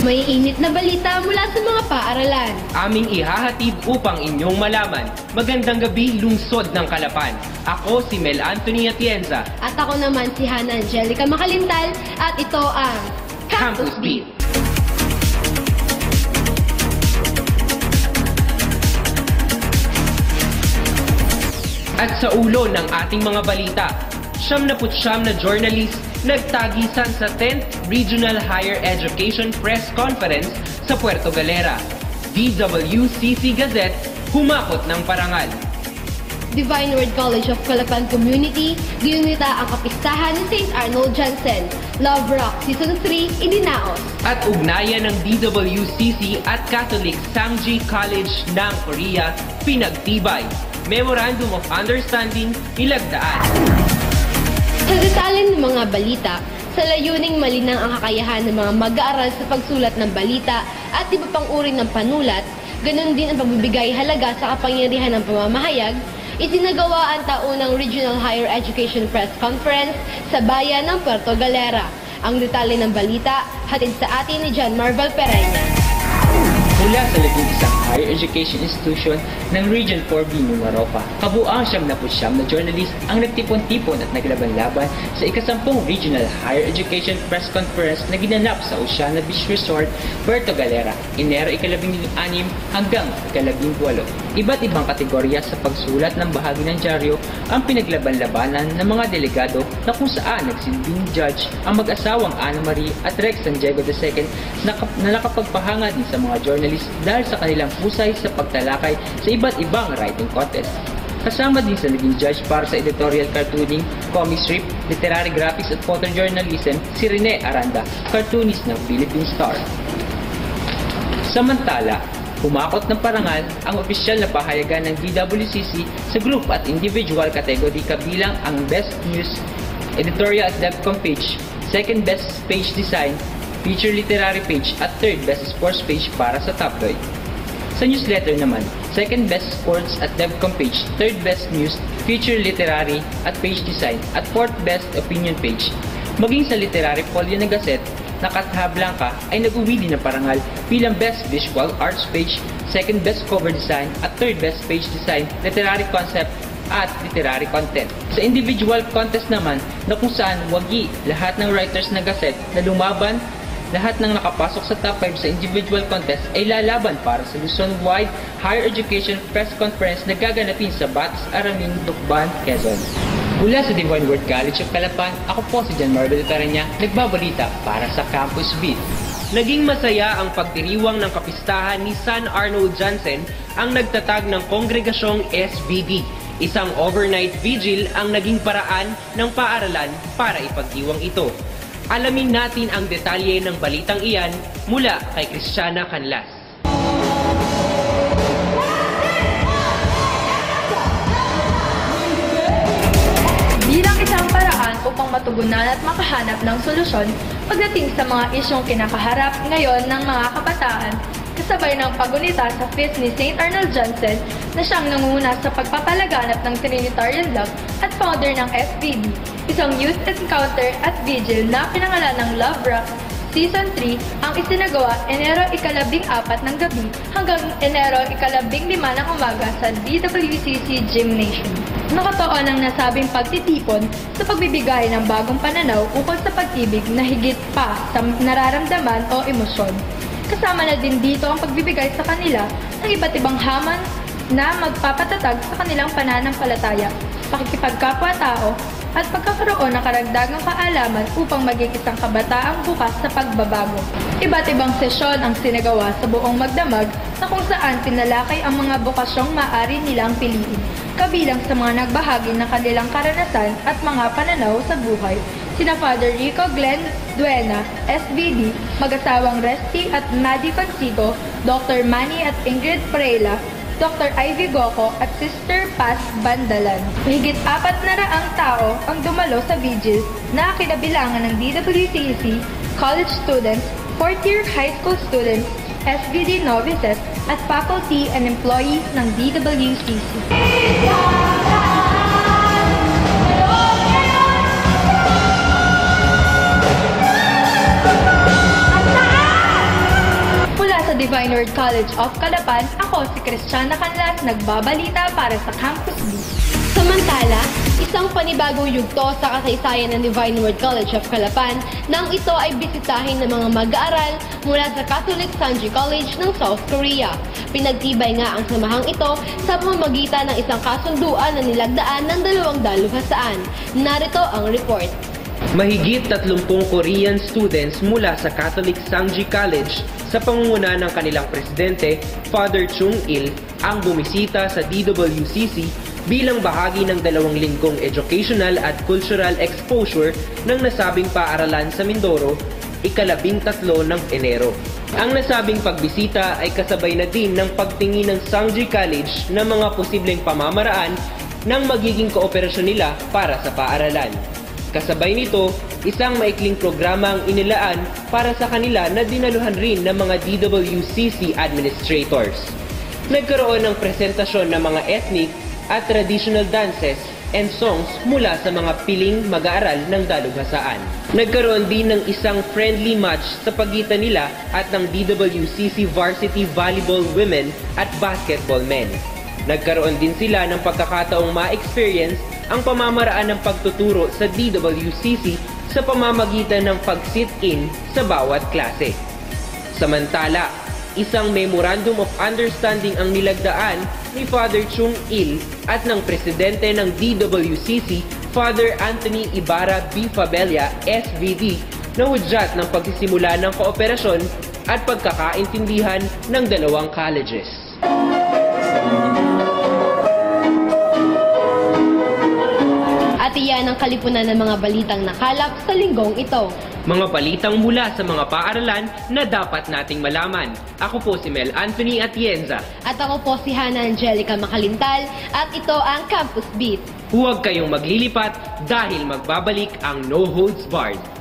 May init na balita mula sa mga paaralan. Aming ihahatid upang inyong malaman. Magandang gabi, lungsod ng Calapan. Ako si Mel Anthony Atienza. At ako naman si Hannah Angelica Makalintal at ito ang Campus Beat. At sa ulo ng ating mga balita, 79 na journalist nagtagisan sa 10th Regional Higher Education Press Conference sa Puerto Galera. DWCC Gazette humakot ng parangal. Divine Word College of Calapan Community, ginunita ang kapistahan ni St. Arnold Janssen. Love Rock Season 3, idinaos. At ugnayan ng DWCC at Catholic Sangji College ng Korea, pinagtibay. Memorandum of Understanding, ilagdaan. Sa detalye ng mga balita, sa layuning malinang ang kakayahan ng mga mag-aaral sa pagsulat ng balita at iba pang uri ng panulat, ganun din ang pagbibigay halaga sa kapangyarihan ng pamamahayag, isinagawa ang taunang Regional Higher Education Press Conference sa bayan ng Puerto Galera. Ang detalye ng balita, hatid sa atin ni John Marvel Pereña. Mula sa 11 higher education institution ng Region 4B Mimaropa, kabuang 79 na journalist ang nagtipon-tipon at naglaban-laban sa ikasampung Regional Higher Education Press Conference na ginanap sa Oceana Beach Resort, Puerto Galera, Enero 16 hanggang 18. Iba't ibang kategorya sa pagsulat ng bahagi ng dyaryo ang pinaglaban-labanan ng mga delegado na kung saan nagsilbing judge ang mag-asawang Ana Marie at Rex San Diego II na nakapagpahanga din sa mga journalist dahil sa kanilang husay sa pagtalakay sa iba't ibang writing contest. Kasama din sa naging judge para sa editorial cartooning, comic strip, literary graphics at photojournalism si Rene Aranda, cartoonist ng Philippine Star. Samantala, humakot ng parangal ang opisyal na pahayagan ng DWCC sa group at individual category kabilang ang Best News, Editorial at DevCom page, Second Best Page Design, Feature Literary page at Third Best Sports page para sa tabloid. Sa newsletter naman, Second Best Sports at DevCom page, Third Best News, Feature Literary at Page Design at Fourth Best Opinion page. Maging sa literary folio ng Gazette, na Katha Blanca ay nag-uwi din ng parangal bilang Best Visual Arts page, Second Best Cover Design at Third Best Page Design, Literary Concept at Literary Content. Sa individual contest naman na kung saan wagi lahat ng writers ng Gazette na lumaban, lahat ng nakapasok sa top 5 sa individual contest ay lalaban para sa Luzon-wide Higher Education Press Conference na gaganapin sa Batas Araming, Tukban, Quezon. Mula sa Divine Word College of Calapan, ako po si John Marvel Pereña, nagbabalita para sa Campus Beat. Naging masaya ang pagdiriwang ng kapistahan ni San Arnold Janssen ang nagtatag ng kongregasyong SBD. Isang overnight vigil ang naging paraan ng paaralan para ipagdiwang ito. Alamin natin ang detalye ng balitang iyan mula kay Christiana Canlas. Bilang isang paraan upang matugunan at makahanap ng solusyon pagdating sa mga isyong kinakaharap ngayon ng mga kabataan, kasabay ng pagunita sa feast ni St. Arnold Janssen na siyang nangunguna sa pagpapalaganap ng Trinitarian Love at founder ng SBD, isang youth encounter at vigil na pinangalan ng Love Rock Season 3 ang isinagawa Enero 14 ng gabi hanggang Enero 15 ng umaga sa DWCC Gymnasium. Nakatuon ang nasabing pagtitipon sa pagbibigay ng bagong pananaw ukol sa pag-ibig na higit pa sa nararamdaman o emosyon. Kasama na din dito ang pagbibigay sa kanila ng iba't ibang hamon na magpapatatag sa kanilang pananampalataya, pakikipagkapwa-tao, at pagkakaroon ng karagdagang kaalaman upang maging isang kabataang bukas sa pagbabago. Iba't ibang sesyon ang sinagawa sa buong magdamag na kung saan tinalakay ang mga bukasyong maaari nilang piliin, kabilang sa mga nagbahagi ng kanilang karanasan at mga pananaw sa buhay. Sina Father Rico Glenn Duena, SBD, mag-asawang Resty at Maddie Consigo, Dr. Manny at Ingrid Prela, Dr. Ivy Goco at Sister Paz Bandalan. Mahigit 400 tao ang dumalo sa vigil na kinabilangan ng DWCC, college students, 4th-year high school students, SBD novices, at faculty and employees ng DWCC. Divine Word College of Calapan, ako si Christiana Canlas, nagbabalita para sa Campus Beat. Samantala, isang panibagong yugto sa kasaysayan ng Divine Word College of Calapan nang ito ay bisitahin ng mga mag-aaral mula sa Catholic Sanji College ng South Korea. Pinagtibay nga ang samahang ito sa pamamagitan ng isang kasunduan na nilagdaan ng dalawang dalubhasaan. Narito ang report. Mahigit 30 Korean students mula sa Catholic Sanji College sa pangunguna ng kanilang presidente, Father Chung Il, ang bumisita sa DWCC bilang bahagi ng 2 linggong educational at cultural exposure ng nasabing paaralan sa Mindoro, ika-13 ng Enero. Ang nasabing pagbisita ay kasabay na din ng pagtingin ng Sanji College ng mga posibleng pamamaraan ng magiging kooperasyon nila para sa paaralan. Kasabay nito, isang maikling programa ang inilaan para sa kanila na dinaluhan rin ng mga DWCC administrators. Nagkaroon ng presentasyon ng mga ethnic at traditional dances and songs mula sa mga piling mag-aaral ng dalubhasaan. Nagkaroon din ng isang friendly match sa pagitan nila at ng DWCC Varsity Volleyball Women at Basketball Men. Nagkaroon din sila ng pagkakataong ma-experience ang pamamaraan ng pagtuturo sa DWCC sa pamamagitan ng pag-sit-in sa bawat klase. Samantala, isang Memorandum of Understanding ang nilagdaan ni Father Chung Il at ng presidente ng DWCC, Father Anthony Ibarra B. Fabella, SVD, na hudyat ng pagsisimula ng kooperasyon at pagkakaintindihan ng dalawang colleges. At iyan ang kalipunan ng mga balitang nakalap sa linggong ito. Mga balitang mula sa mga paaralan na dapat nating malaman. Ako po si Mel Anthony Atienza. At ako po si Hannah Angelica Macalintal at ito ang Campus Beat. Huwag kayong maglilipat dahil magbabalik ang No Holds Barred.